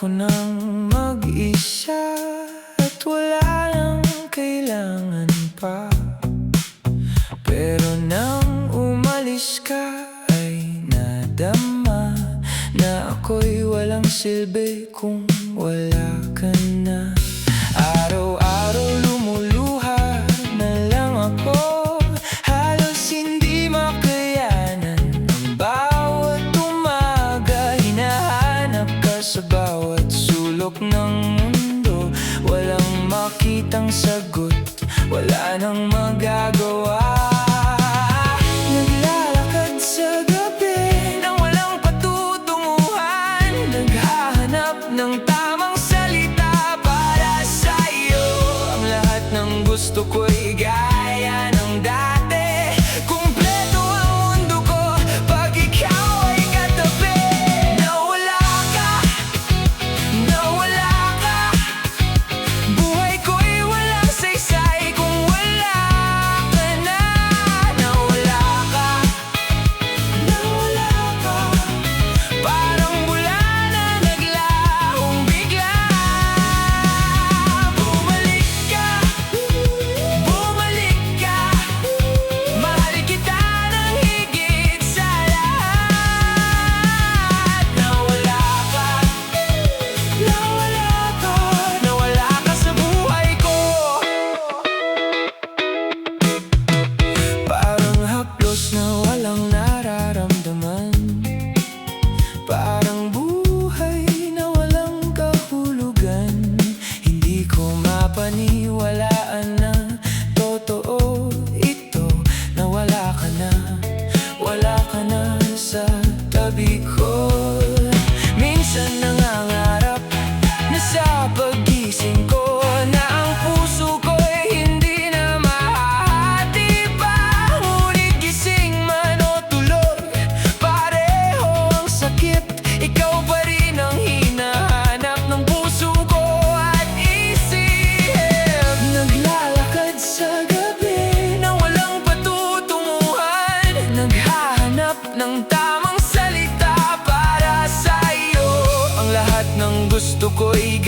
ko nang mag-isa at wala nang kailangan pa. Pero nang umalis ka ay nadama na ako'y walang silbi kung wala ka na. Araw-araw lumuluha na lang ako, halos hindi makayanan. Ang bawat umaga hinahanap ka sa bawat sulok ng mundo. Walang makitang sagot, wala nang magagawa. Naglalakad sa gabi nang walang patutunguhan, naghahanap ng tamang salita para sa'yo. Ang lahat ng gusto ko'y gaya ng dati, kumpleto ang mundo ko pag ikaw ay katabi. Nawala ka, nawala ka, buhay ko'y walang saysay kung wala ka na. Nawala ka, nawala ka, parang bula na naglahong bigla. Bumalik ka, bumalik ka, mahal kita ng higit sa lahat. Nawala ka, nawala ka, nawala ka sa buhay ko. Parang haplos na walang nararamdaman, parang buhay na walang kahulugan. Hindi ko mapaniwalaan na totoo ito, na wala ka na sa tabi ko. Minsan nangangarap na sa pagising ko na ang puso ko'y hindi na mahahati pa. Ngunit gising man o tulog, pareho ang sakit. Ikaw pa rin ang hinahanap ng puso ko at isip. Naglalakad sa gabi na walang patutunguhan, naghahanap ng tamang salita para sa'yo. Ang lahat ng gusto ko'y